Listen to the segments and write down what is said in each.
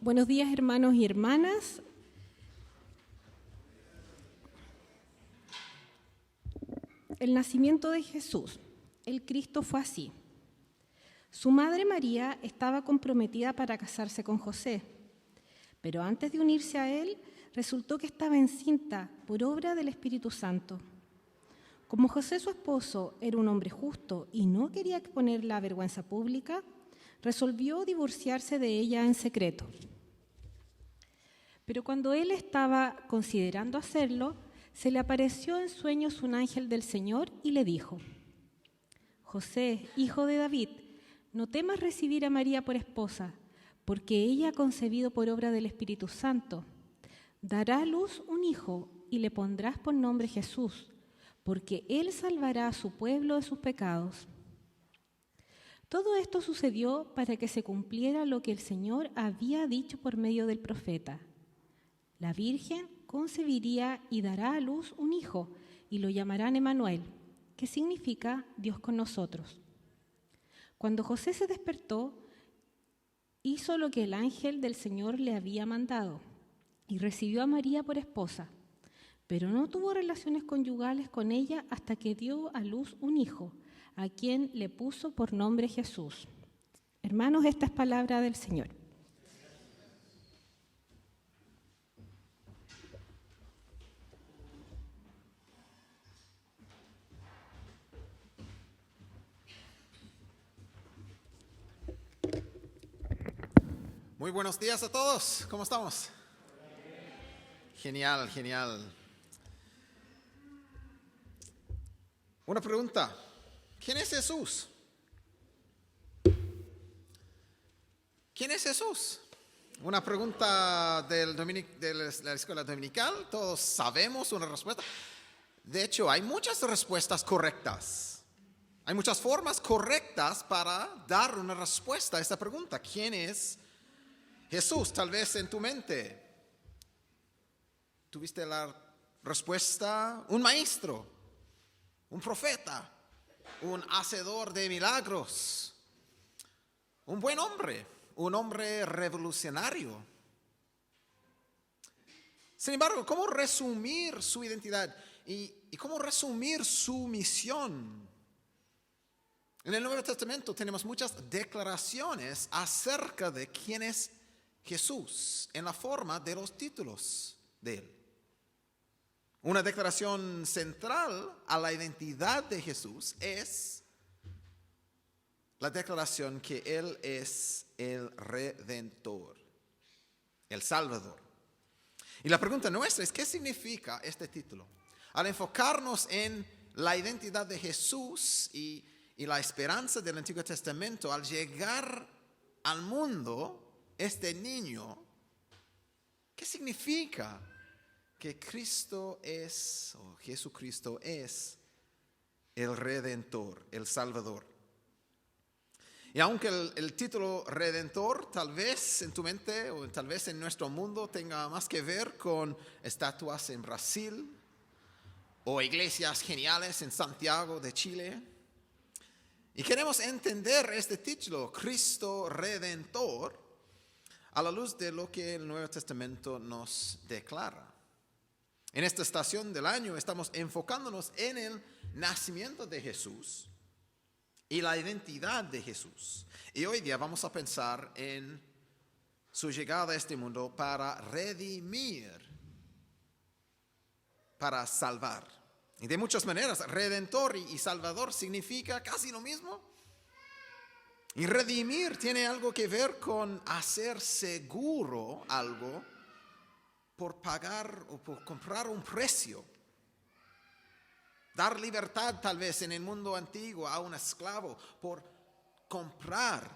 Buenos días, hermanos y hermanas. El nacimiento de Jesús, el Cristo, fue así. Su madre María estaba comprometida para casarse con José, pero antes de unirse a él, resultó que estaba encinta por obra del Espíritu Santo. Como José, su esposo, era un hombre justo y no quería exponerla a vergüenza pública, resolvió divorciarse de ella en secreto. Pero cuando él estaba considerando hacerlo, se le apareció en sueños un ángel del Señor y le dijo: José, hijo de David, no temas recibir a María por esposa, porque ella ha concebido por obra del Espíritu Santo. Dará a luz un hijo y le pondrás por nombre Jesús, porque él salvará a su pueblo de sus pecados. Todo esto sucedió para que se cumpliera lo que el Señor había dicho por medio del profeta. La Virgen concebiría y dará a luz un hijo, y lo llamarán Emmanuel, que significa Dios con nosotros. Cuando José se despertó, hizo lo que el ángel del Señor le había mandado, y recibió a María por esposa, pero no tuvo relaciones conyugales con ella hasta que dio a luz un hijo, a quien le puso por nombre Jesús. Hermanos, esta es palabra del Señor. Muy buenos días a todos, ¿cómo estamos? Genial, genial. Una pregunta, ¿quién es Jesús? ¿Quién es Jesús? Una pregunta de la escuela dominical, todos sabemos una respuesta. De hecho, hay muchas respuestas correctas. Hay muchas formas correctas para dar una respuesta a esta pregunta. ¿Quién es Jesús? Tal vez en tu mente tuviste la respuesta: un maestro, un profeta, un hacedor de milagros, un buen hombre, un hombre revolucionario. Sin embargo, ¿cómo resumir su identidad y cómo resumir su misión? En el Nuevo Testamento tenemos muchas declaraciones acerca de quién es Jesús en la forma de los títulos de él. Una declaración central a la identidad de Jesús es la declaración que Él es el Redentor, el Salvador. Y la pregunta nuestra es: ¿qué significa este título? Al enfocarnos en la identidad de Jesús y la esperanza del Antiguo Testamento, al llegar al mundo, este niño, ¿qué significa que Cristo es, o Jesucristo es, el Redentor, el Salvador? Y aunque el título Redentor tal vez en tu mente o tal vez en nuestro mundo tenga más que ver con estatuas en Brasil o iglesias geniales en Santiago de Chile, y queremos entender este título, Cristo Redentor, a la luz de lo que el Nuevo Testamento nos declara. En esta estación del año estamos enfocándonos en el nacimiento de Jesús y la identidad de Jesús. Y hoy día vamos a pensar en su llegada a este mundo para redimir, para salvar. Y de muchas maneras, redentor y salvador significa casi lo mismo. Y redimir tiene algo que ver con hacer seguro algo por pagar o por comprar un precio. Dar libertad tal vez en el mundo antiguo a un esclavo por comprar,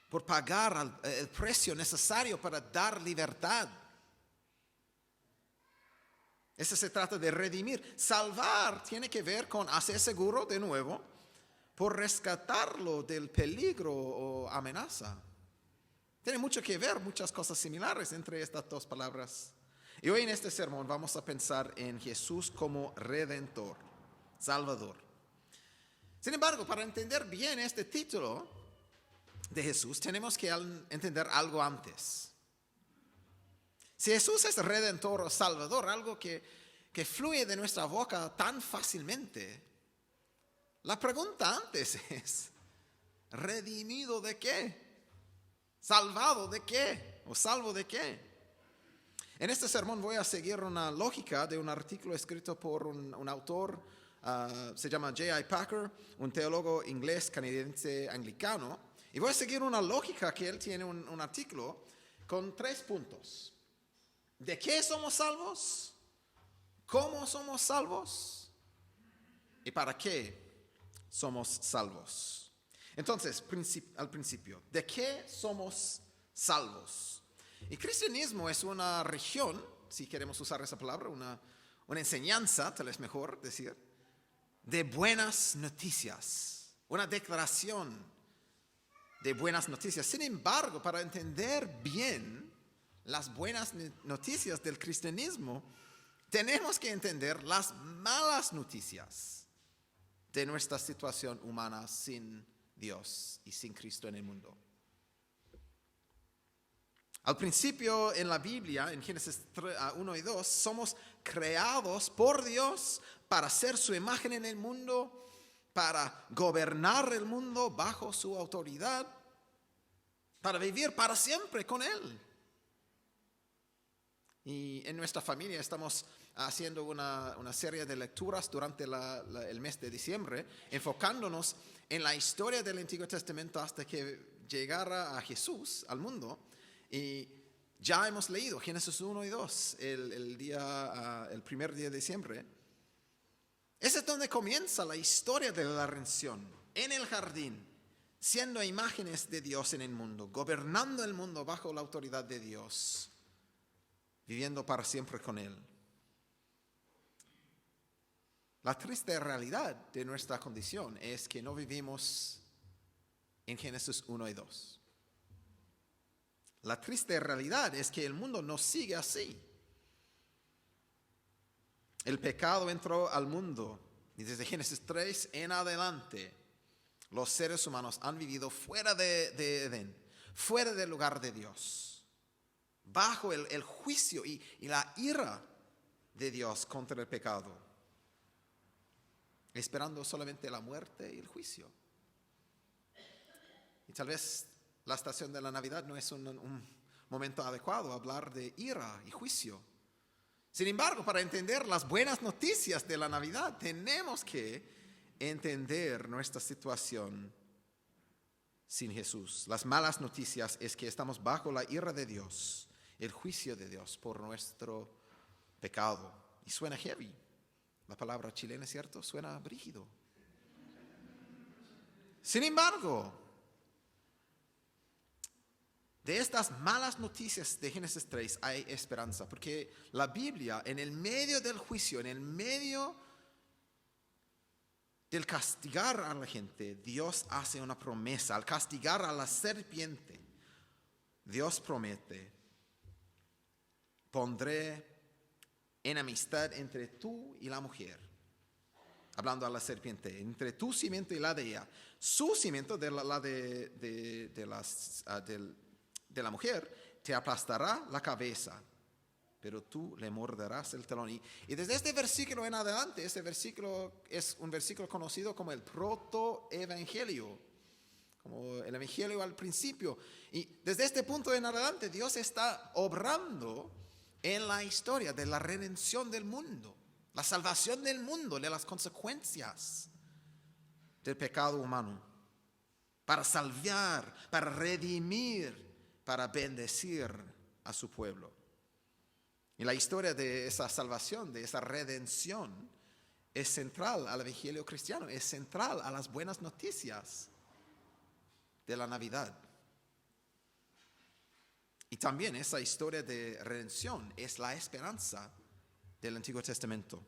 por pagar el precio necesario para dar libertad. Eso se trata de redimir. Salvar tiene que ver con hacer seguro de nuevo por rescatarlo del peligro o amenaza. Tiene mucho que ver, muchas cosas similares entre estas dos palabras. Y hoy en este sermón vamos a pensar en Jesús como Redentor, Salvador. Sin embargo, para entender bien este título, de Jesús, tenemos que entender algo antes. Si Jesús es redentor o salvador, algo que fluye de nuestra boca tan fácilmente, la pregunta antes es, ¿redimido de qué? ¿Salvado de qué? ¿O salvo de qué? En este sermón voy a seguir una lógica de un artículo escrito por un autor, se llama J.I. Packer, un teólogo inglés canadiense anglicano, y voy a seguir una lógica que él tiene un artículo con 3 puntos. ¿De qué somos salvos? ¿Cómo somos salvos? ¿Y para qué somos salvos? Entonces, al principio, ¿de qué somos salvos? El cristianismo es una religión, si queremos usar esa palabra, una enseñanza, tal vez mejor decir, de buenas noticias, una declaración de buenas noticias. Sin embargo, para entender bien las buenas noticias del cristianismo, tenemos que entender las malas noticias de nuestra situación humana sin Dios y sin Cristo en el mundo. Al principio en la Biblia, en Génesis 1 y 2, somos creados por Dios para ser su imagen en el mundo, para gobernar el mundo bajo su autoridad, para vivir para siempre con Él. Y en nuestra familia estamos haciendo una serie de lecturas durante el mes de diciembre, enfocándonos en la historia del Antiguo Testamento hasta que llegara a Jesús al mundo. Y ya hemos leído Génesis 1 y 2 el primer día de diciembre. Ese es donde comienza la historia de la redención, en el jardín, siendo imágenes de Dios en el mundo, gobernando el mundo bajo la autoridad de Dios, viviendo para siempre con Él. La triste realidad de nuestra condición es que no vivimos en Génesis 1 y 2. La triste realidad es que el mundo no sigue así. El pecado entró al mundo y desde Génesis 3 en adelante los seres humanos han vivido fuera de Edén, fuera del lugar de Dios, bajo el juicio y la ira de Dios contra el pecado, esperando solamente la muerte y el juicio. Y tal vez la estación de la Navidad no es un momento adecuado a hablar de ira y juicio. Sin embargo, para entender las buenas noticias de la Navidad, tenemos que entender nuestra situación sin Jesús. Las malas noticias es que estamos bajo la ira de Dios, el juicio de Dios por nuestro pecado. Y suena heavy. La palabra chilena, ¿cierto? Suena brígido. Sin embargo, de estas malas noticias de Génesis 3 hay esperanza, porque la Biblia, en el medio del juicio, en el medio del castigar a la gente, Dios hace una promesa. Al castigar a la serpiente, Dios promete: pondré enemistad entre tú y la mujer. Hablando a la serpiente, entre tu simiente y la de ella. Su simiente, de la mujer, te aplastará la cabeza, pero tú le morderás el talón. Y desde este versículo en adelante, este versículo es un versículo conocido como el protoevangelio, como el evangelio al principio. Y desde este punto en adelante, Dios está obrando en la historia de la redención del mundo, la salvación del mundo, de las consecuencias del pecado humano, para salvar, para redimir, para bendecir a su pueblo. Y la historia de esa salvación, de esa redención, es central al evangelio cristiano, es central a las buenas noticias de la Navidad. Y también esa historia de redención es la esperanza del Antiguo Testamento.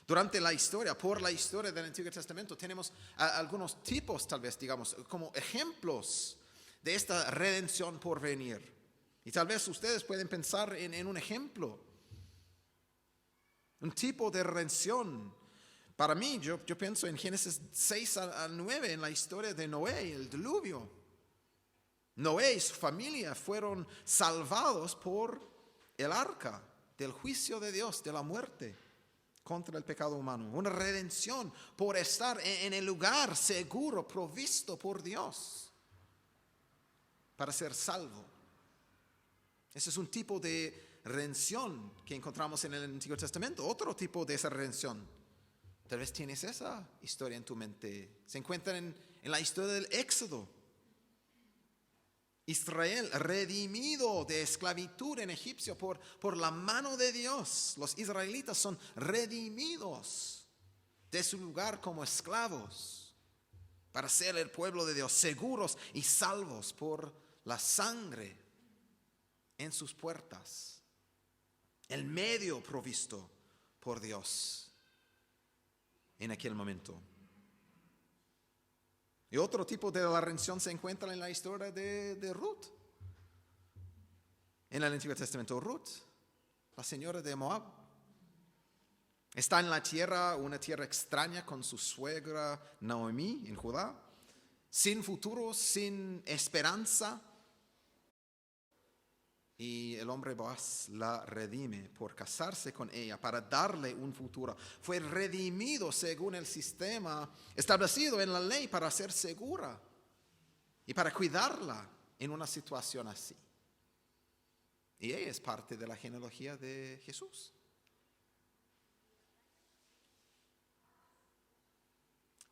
Durante la historia, por la historia del Antiguo Testamento, tenemos algunos tipos, tal vez, digamos, como ejemplos de esta redención por venir. Y tal vez ustedes pueden pensar en un ejemplo, un tipo de redención. Para mí, yo pienso en Génesis 6 al 9, en la historia de Noé y el diluvio. Noé y su familia fueron salvados por el arca del juicio de Dios, de la muerte contra el pecado humano. Una redención por estar en el lugar seguro provisto por Dios para ser salvo. Ese es un tipo de redención que encontramos en el Antiguo Testamento. Otro tipo de esa redención. Tal vez tienes esa historia en tu mente. Se encuentra en la historia del Éxodo. Israel redimido de esclavitud en Egipcio por la mano de Dios. Los israelitas son redimidos de su lugar como esclavos para ser el pueblo de Dios, seguros y salvos por la sangre en sus puertas. El medio provisto por Dios en aquel momento. Y otro tipo de la redención se encuentra en la historia de Ruth. En el Antiguo Testamento, Ruth, la señora de Moab, está en la tierra, una tierra extraña con su suegra Naomi en Judá, sin futuro, sin esperanza. Y el hombre Boaz la redime por casarse con ella, para darle un futuro. Fue redimido según el sistema establecido en la ley para ser segura y para cuidarla en una situación así. Y ella es parte de la genealogía de Jesús.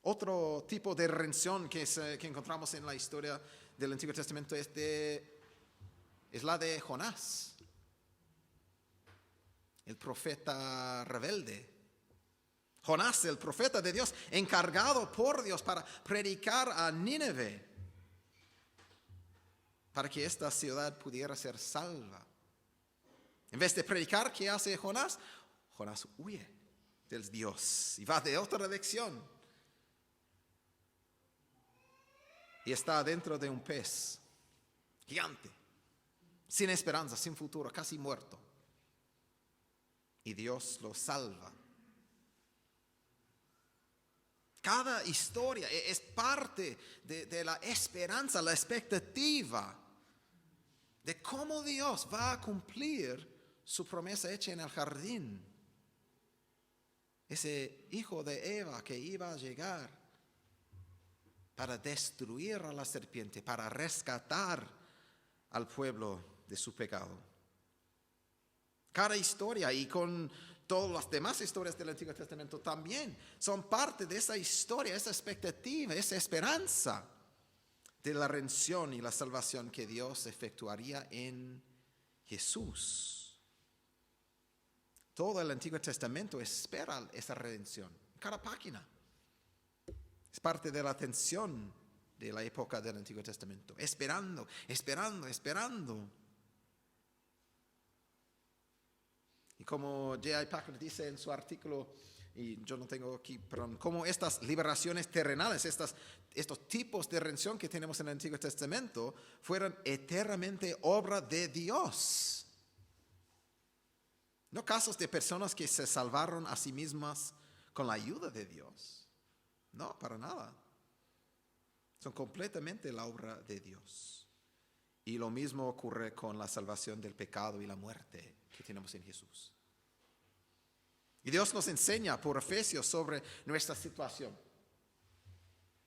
Otro tipo de redención que encontramos en la historia del Antiguo Testamento es la de Jonás, el profeta rebelde. Jonás, el profeta de Dios, encargado por Dios para predicar a Nínive, para que esta ciudad pudiera ser salva. En vez de predicar, ¿qué hace Jonás? Jonás huye del Dios y va de otra dirección. Y está dentro de un pez gigante, sin esperanza, sin futuro, casi muerto. Y Dios lo salva. Cada historia es parte de la esperanza, la expectativa de cómo Dios va a cumplir su promesa hecha en el jardín. Ese hijo de Eva que iba a llegar para destruir a la serpiente, para rescatar al pueblo de su pecado. Cada historia, y con todas las demás historias del Antiguo Testamento también, son parte de esa historia, esa expectativa, esa esperanza de la redención y la salvación que Dios efectuaría en Jesús. Todo el Antiguo Testamento espera esa redención, cada página. Es parte de la atención de la época del Antiguo Testamento, esperando. Y como J.I. Packer dice en su artículo, y yo no tengo aquí, perdón, como estas liberaciones terrenales, estos tipos de redención que tenemos en el Antiguo Testamento, fueron eternamente obra de Dios. No casos de personas que se salvaron a sí mismas con la ayuda de Dios. No, para nada. Son completamente la obra de Dios. Y lo mismo ocurre con la salvación del pecado y la muerte que tenemos en Jesús. Y Dios nos enseña por Efesios sobre nuestra situación.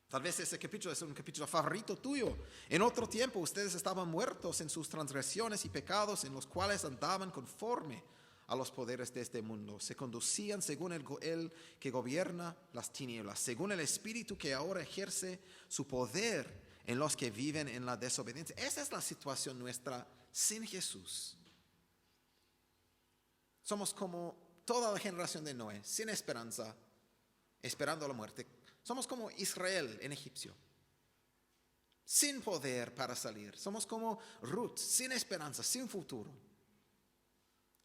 Tal vez ese capítulo es un capítulo favorito tuyo. En otro tiempo ustedes estaban muertos en sus transgresiones y pecados, en los cuales andaban conforme a los poderes de este mundo. Se conducían según el que gobierna las tinieblas, según el espíritu que ahora ejerce su poder en los que viven en la desobediencia. Esa es la situación nuestra sin Jesús. Somos como toda la generación de Noé, sin esperanza, esperando la muerte. Somos como Israel en Egipcio, sin poder para salir. Somos como Ruth, sin esperanza, sin futuro.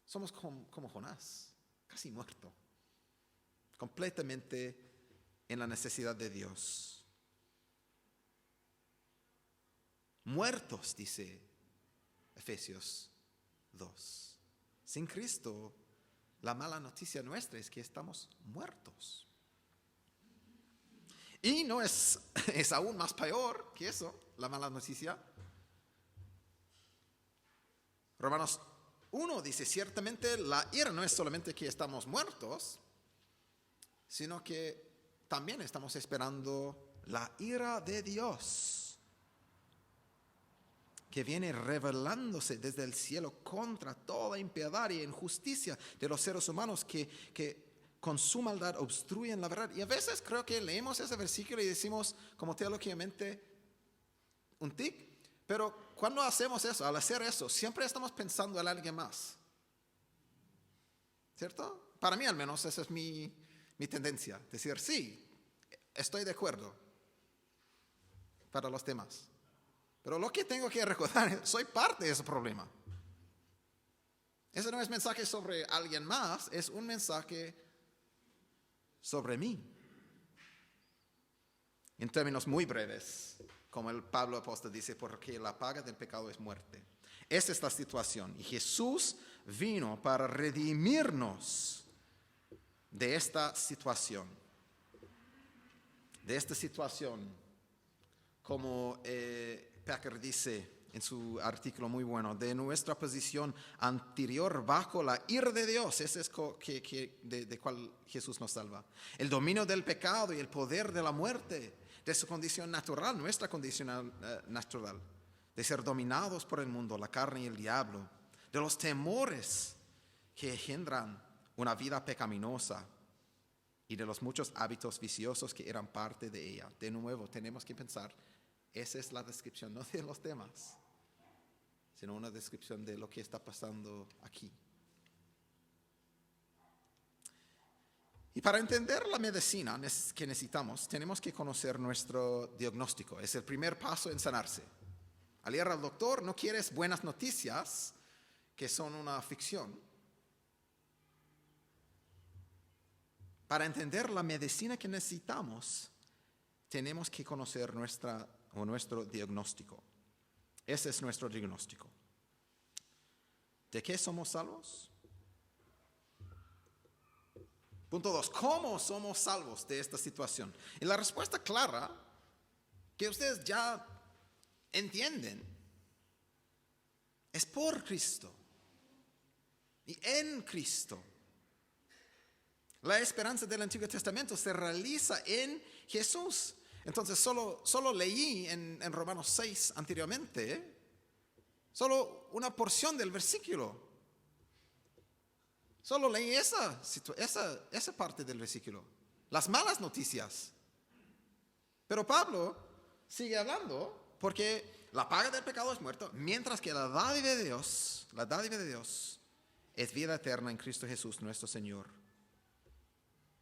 Somos como Jonás, casi muerto, completamente en la necesidad de Dios. Muertos, dice Efesios 2. Sin Cristo, la mala noticia nuestra es que estamos muertos. Y no es aún más peor que eso, la mala noticia. Romanos 1 dice, ciertamente la ira no es solamente que estamos muertos, sino que también estamos esperando la ira de Dios, que viene revelándose desde el cielo contra toda impiedad y injusticia de los seres humanos que con su maldad obstruyen la verdad. Y a veces creo que leemos ese versículo y decimos como teológicamente un tic, pero cuando hacemos eso, al hacer eso, siempre estamos pensando en alguien más. ¿Cierto? Para mí al menos esa es mi tendencia. Decir, sí, estoy de acuerdo para los demás. Pero lo que tengo que recordar es, soy parte de ese problema. Ese no es mensaje sobre alguien más, es un mensaje sobre mí. En términos muy breves, como el Pablo apóstol dice, porque la paga del pecado es muerte. Esa es la situación. Y Jesús vino para redimirnos de esta situación. De esta situación, como Packer dice en su artículo muy bueno, de nuestra posición anterior bajo la ira de Dios. Ese es de cual Jesús nos salva. El dominio del pecado y el poder de la muerte, de su condición natural, nuestra condición natural, de ser dominados por el mundo, la carne y el diablo, de los temores que engendran una vida pecaminosa y de los muchos hábitos viciosos que eran parte de ella. De nuevo, tenemos que pensar, esa es la descripción, no de los temas, sino una descripción de lo que está pasando aquí. Y para entender la medicina que necesitamos, tenemos que conocer nuestro diagnóstico. Es el primer paso en sanarse. Al ir al doctor no quieres buenas noticias que son una ficción. Para entender la medicina que necesitamos, tenemos que conocer nuestro diagnóstico. Ese es nuestro diagnóstico. ¿De qué somos salvos? Punto 2. ¿Cómo somos salvos de esta situación? Y la respuesta clara, que ustedes ya entienden, es por Cristo y en Cristo. La esperanza del Antiguo Testamento se realiza en Jesús. Entonces solo leí en Romanos 6 anteriormente, solo una porción del versículo. Solo leí esa parte del versículo. Las malas noticias. Pero Pablo sigue hablando porque la paga del pecado es muerte, mientras que la dádiva de Dios es vida eterna en Cristo Jesús nuestro Señor.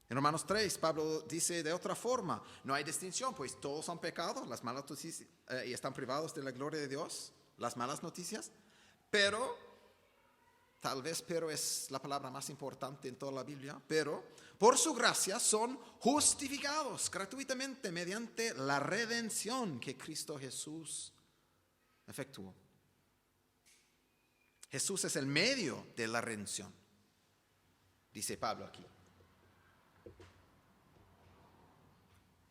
En Romanos 3, Pablo dice de otra forma, no hay distinción, pues todos han pecado, las malas noticias, y están privados de la gloria de Dios, las malas noticias, pero, tal vez pero es la palabra más importante en toda la Biblia, pero por su gracia son justificados gratuitamente mediante la redención que Cristo Jesús efectuó. Jesús es el medio de la redención, dice Pablo aquí.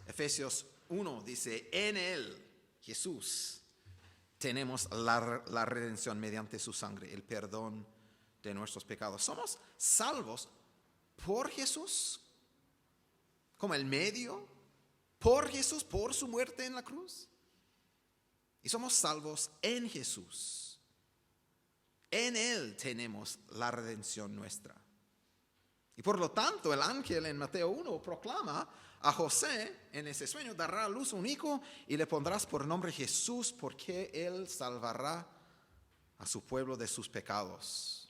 Efesios 1 dice, en Él, Jesús, tenemos la redención mediante su sangre, el perdón de nuestros pecados. Somos salvos por Jesús, como el medio, por Jesús, por su muerte en la cruz. Y somos salvos en Jesús. En Él tenemos la redención nuestra. Y por lo tanto, el ángel en Mateo 1 proclama a José en ese sueño, dará a luz un hijo y le pondrás por nombre Jesús, porque Él salvará a su pueblo de sus pecados.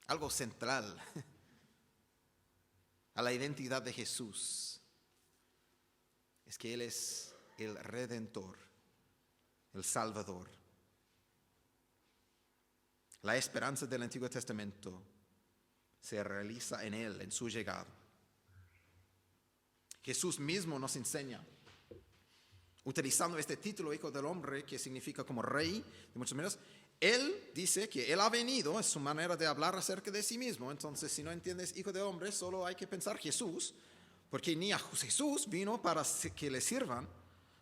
Algo central a la identidad de Jesús es que Él es el Redentor, el Salvador. La esperanza del Antiguo Testamento se realiza en Él, en su llegada. Jesús mismo nos enseña, utilizando este título, Hijo del Hombre, que significa como rey, de muchas maneras. Él dice que Él ha venido, es su manera de hablar acerca de sí mismo. Entonces, si no entiendes Hijo del Hombre, solo hay que pensar Jesús, porque ni a Jesús vino para que le sirvan,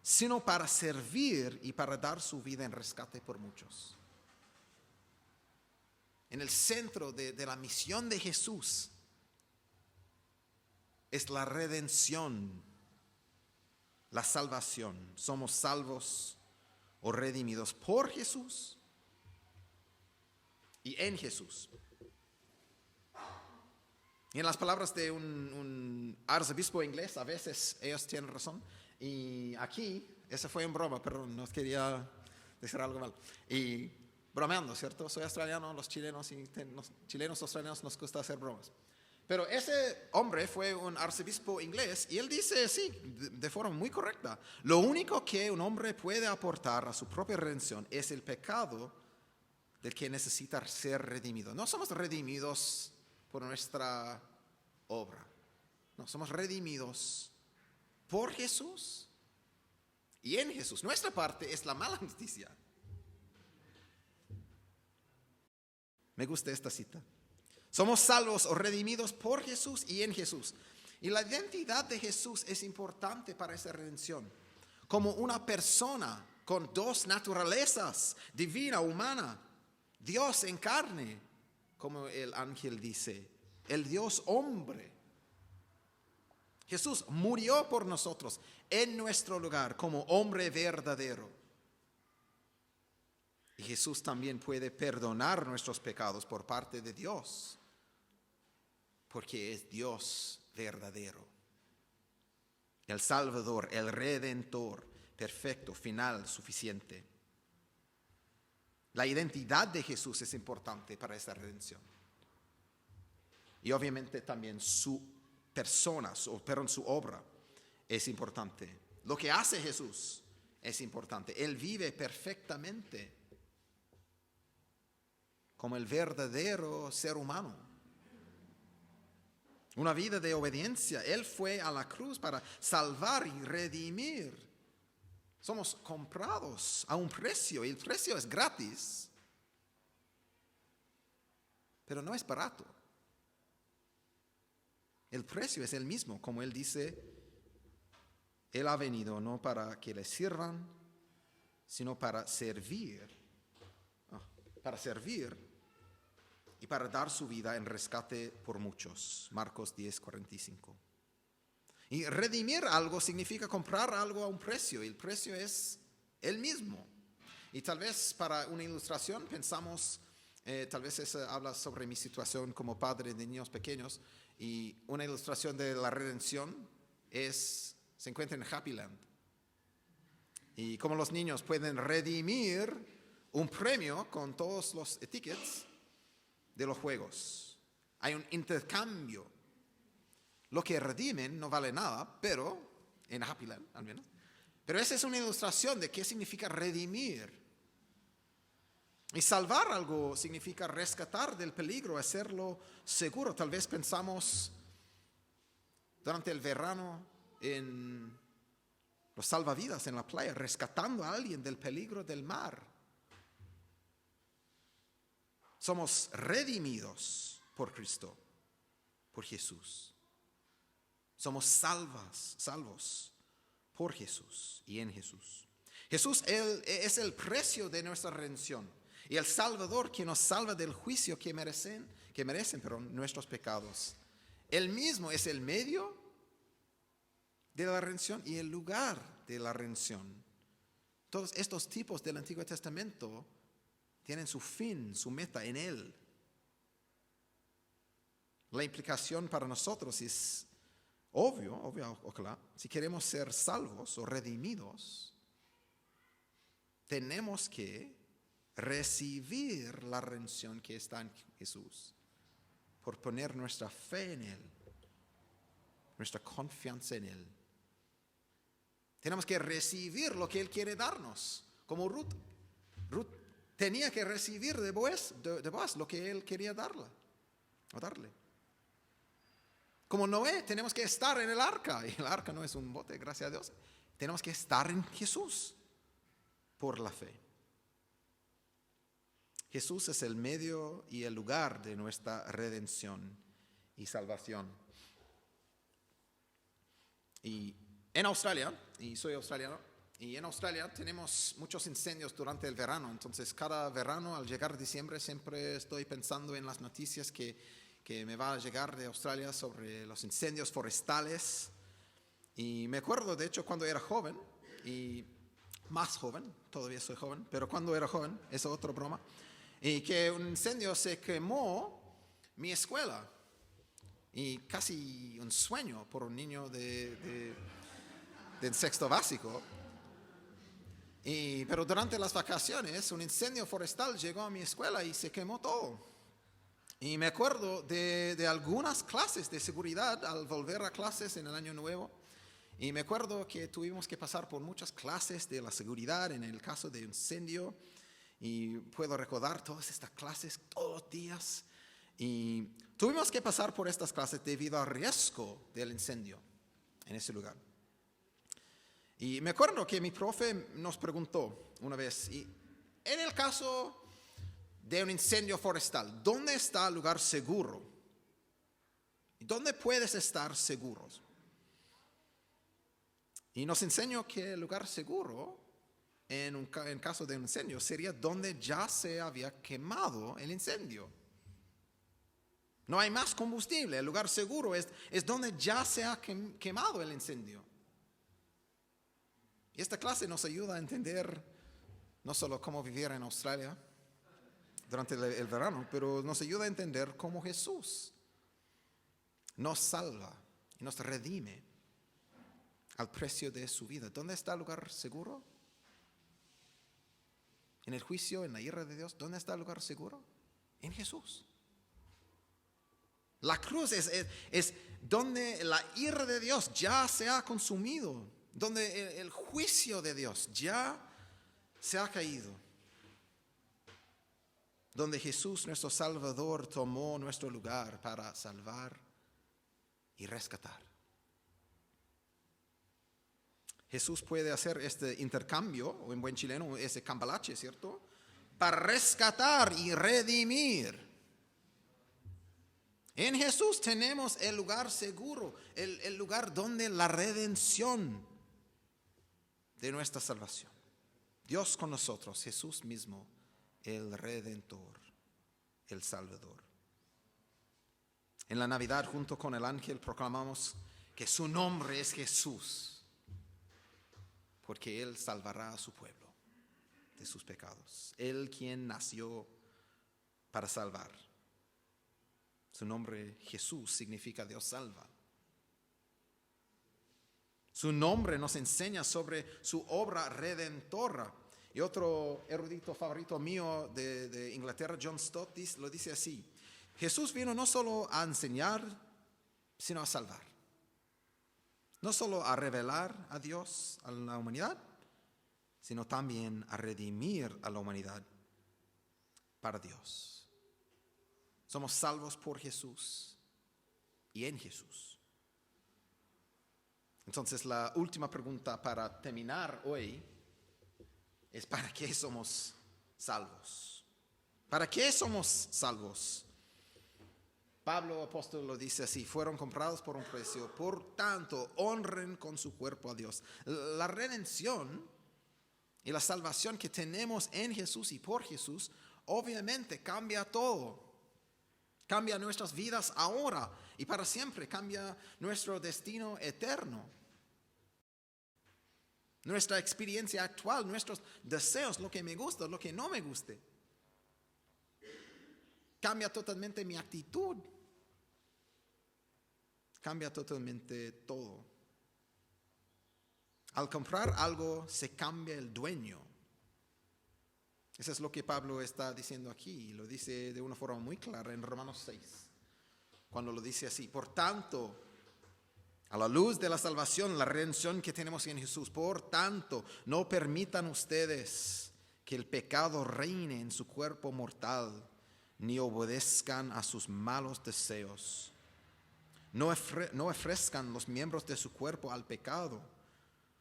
sino para servir y para dar su vida en rescate por muchos. en el centro de la misión de Jesús, es la redención, la salvación. Somos salvos o redimidos por Jesús y en Jesús. Y en las palabras de un arzobispo inglés, a veces ellos tienen razón. Y aquí, esa fue en broma, pero no quería decir algo mal. Y bromeando, ¿cierto? Soy australiano, los chilenos australianos nos gusta hacer bromas. Pero ese hombre fue un arzobispo inglés y él dice, sí, de forma muy correcta, lo único que un hombre puede aportar a su propia redención es el pecado del que necesita ser redimido. No somos redimidos por nuestra obra. No, somos redimidos por Jesús y en Jesús. Nuestra parte es la mala noticia. Me gusta esta cita. Somos salvos o redimidos por Jesús y en Jesús. Y la identidad de Jesús es importante para esa redención. Como una persona con dos naturalezas, divina, humana, Dios en carne, como el ángel dice, el Dios hombre. Jesús murió por nosotros en nuestro lugar como hombre verdadero. Y Jesús también puede perdonar nuestros pecados por parte de Dios, porque es Dios verdadero. El Salvador, el Redentor, perfecto, final, suficiente. La identidad de Jesús es importante para esta redención. Y obviamente también su persona, su obra es importante. Lo que hace Jesús es importante. Él vive perfectamente como el verdadero ser humano. Una vida de obediencia. Él fue a la cruz para salvar y redimir. Somos comprados a un precio y el precio es gratis, pero no es barato. El precio es el mismo, como Él dice, Él ha venido no para que le sirvan, sino para servir y para dar su vida en rescate por muchos. Marcos 10:45. Y redimir algo significa comprar algo a un precio, y el precio es el mismo. Y tal vez para una ilustración pensamos, tal vez eso habla sobre mi situación como padre de niños pequeños, y una ilustración de la redención se encuentra en Happy Land. Y como los niños pueden redimir un premio con todos los tickets de los juegos. Hay un intercambio. Lo que redimen no vale nada, pero en Happy Land al menos. Pero esa es una ilustración de qué significa redimir. Y salvar algo significa rescatar del peligro, hacerlo seguro. Tal vez pensamos durante el verano en los salvavidas en la playa, rescatando a alguien del peligro del mar. Somos redimidos por Cristo, por Jesús. Somos salvos por Jesús y en Jesús. Jesús es el precio de nuestra redención y el Salvador que nos salva del juicio que merecen nuestros pecados. Él mismo es el medio de la redención y el lugar de la redención. Todos estos tipos del Antiguo Testamento tienen su fin, su meta en Él. La implicación para nosotros es obvio, ojalá. Si queremos ser salvos o redimidos, tenemos que recibir la redención que está en Jesús por poner nuestra fe en Él, nuestra confianza en Él. Tenemos que recibir lo que Él quiere darnos, como Ruth. Ruth tenía que recibir de Boaz lo que Él quería darle. Como Noé, tenemos que estar en el arca. Y el arca no es un bote, gracias a Dios. Tenemos que estar en Jesús por la fe. Jesús es el medio y el lugar de nuestra redención y salvación. Y en Australia, y soy australiano, Y en Australia tenemos muchos incendios durante el verano, entonces cada verano al llegar diciembre siempre estoy pensando en las noticias que me va a llegar de Australia sobre los incendios forestales. Y me acuerdo, de hecho, cuando era joven, y más joven, todavía soy joven, pero cuando era joven, esa es otra broma, y que un incendio se quemó mi escuela. Y casi un sueño por un niño de sexto básico. Pero durante las vacaciones un incendio forestal llegó a mi escuela y se quemó todo. Y me acuerdo de algunas clases de seguridad al volver a clases en el año nuevo. Y me acuerdo que tuvimos que pasar por muchas clases de la seguridad en el caso de incendio. Y puedo recordar todas estas clases todos los días. Y tuvimos que pasar por estas clases debido al riesgo del incendio en ese lugar. Y me acuerdo que mi profe nos preguntó una vez, y en el caso de un incendio forestal, ¿dónde está el lugar seguro? ¿Dónde puedes estar seguros? Y nos enseñó que el lugar seguro en caso de un incendio sería donde ya se había quemado el incendio. No hay más combustible, el lugar seguro es donde ya se ha quemado el incendio. Y esta clase nos ayuda a entender no solo cómo vivir en Australia durante el verano, pero nos ayuda a entender cómo Jesús nos salva y nos redime al precio de su vida. ¿Dónde está el lugar seguro? En el juicio, en la ira de Dios. ¿Dónde está el lugar seguro? En Jesús. La cruz es donde la ira de Dios ya se ha consumido, donde el juicio de Dios ya se ha caído, donde Jesús, nuestro Salvador, tomó nuestro lugar para salvar y rescatar. Jesús puede hacer este intercambio, o en buen chileno, ese cambalache, ¿cierto? Para rescatar y redimir. En Jesús tenemos el lugar seguro, el lugar donde la redención de nuestra salvación. Dios con nosotros, Jesús mismo, el Redentor, el Salvador. En la Navidad, junto con el ángel, proclamamos que su nombre es Jesús, porque Él salvará a su pueblo de sus pecados. Él quien nació para salvar. Su nombre Jesús significa Dios salva. Su nombre nos enseña sobre su obra redentora. Y otro erudito favorito mío de Inglaterra, John Stott, lo dice así: Jesús vino no solo a enseñar, sino a salvar. No solo a revelar a Dios a la humanidad, sino también a redimir a la humanidad para Dios. Somos salvos por Jesús y en Jesús. Entonces, la última pregunta para terminar hoy es: ¿para qué somos salvos? ¿Para qué somos salvos? Pablo apóstol lo dice así: fueron comprados por un precio, por tanto, honren con su cuerpo a Dios. La redención y la salvación que tenemos en Jesús y por Jesús, obviamente cambia todo. Cambia nuestras vidas ahora y para siempre. Cambia nuestro destino eterno. Nuestra experiencia actual, nuestros deseos, lo que me gusta, lo que no me guste. Cambia totalmente mi actitud. Cambia totalmente todo. Al comprar algo se cambia el dueño. Eso es lo que Pablo está diciendo aquí, y lo dice de una forma muy clara en Romanos 6, cuando lo dice así: por tanto, a la luz de la salvación, la redención que tenemos en Jesús, por tanto, no permitan ustedes que el pecado reine en su cuerpo mortal, ni obedezcan a sus malos deseos. No ofrezcan los miembros de su cuerpo al pecado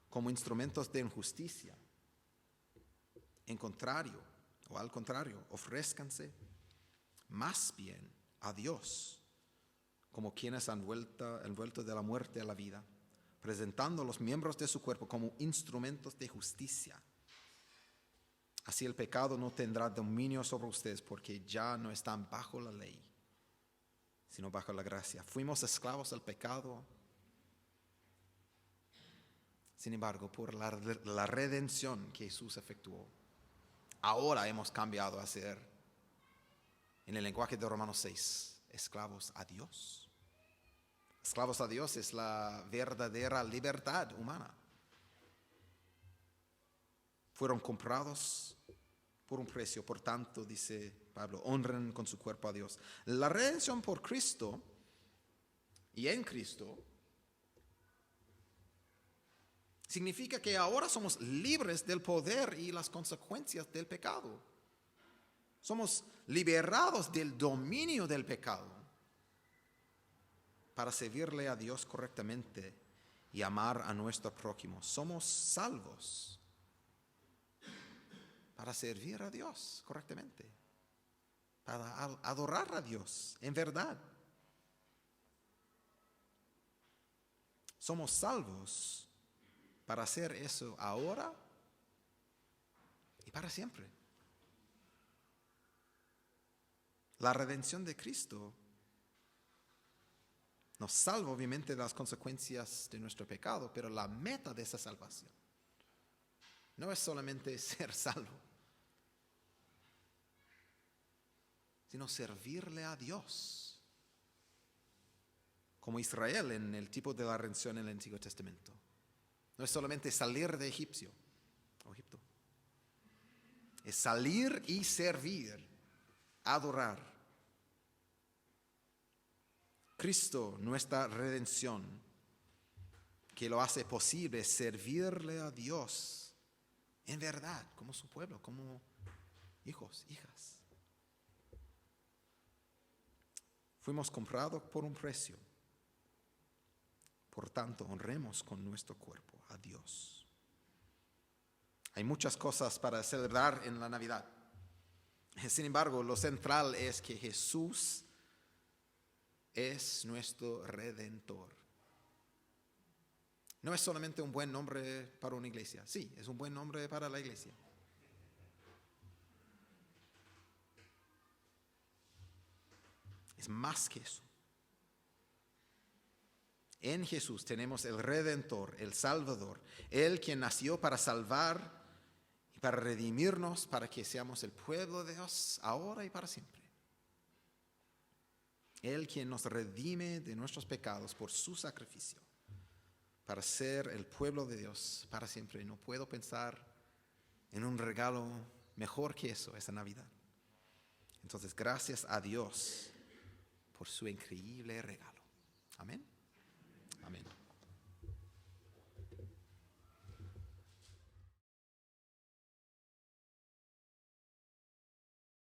como instrumentos de injusticia. Al contrario, ofrézcanse más bien a Dios como quienes han vuelto de la muerte a la vida, presentando los miembros de su cuerpo como instrumentos de justicia. Así el pecado no tendrá dominio sobre ustedes, porque ya no están bajo la ley, sino bajo la gracia. Fuimos esclavos al pecado. Sin embargo, por la redención que Jesús efectuó, ahora hemos cambiado a ser, en el lenguaje de Romanos 6, esclavos a Dios. Esclavos a Dios es la verdadera libertad humana. Fueron comprados por un precio, por tanto, dice Pablo, honren con su cuerpo a Dios. La redención por Cristo y en Cristo significa que ahora somos libres del poder y las consecuencias del pecado. Somos liberados del dominio del pecado para servirle a Dios correctamente y amar a nuestro prójimo. Somos salvos para servir a Dios correctamente, para adorar a Dios en verdad. Somos salvos para hacer eso ahora y para siempre. La redención de Cristo nos salva obviamente de las consecuencias de nuestro pecado, pero la meta de esa salvación no es solamente ser salvo, sino servirle a Dios, como Israel en el tipo de la redención en el Antiguo Testamento. No es solamente salir de Egipto, es salir y servir, adorar. Cristo, nuestra redención, que lo hace posible servirle a Dios en verdad, como su pueblo, como hijos, hijas. Fuimos comprados por un precio. Por tanto, honremos con nuestro cuerpo a Dios. Hay muchas cosas para celebrar en la Navidad. Sin embargo, lo central es que Jesús es nuestro Redentor. No es solamente un buen nombre para una iglesia. Sí, es un buen nombre para la iglesia. Es más que eso. En Jesús tenemos el Redentor, el Salvador, Él quien nació para salvar y para redimirnos, para que seamos el pueblo de Dios ahora y para siempre. Él quien nos redime de nuestros pecados por su sacrificio, para ser el pueblo de Dios para siempre. No puedo pensar en un regalo mejor que eso, esa Navidad. Entonces, gracias a Dios por su increíble regalo. Amén. Amén.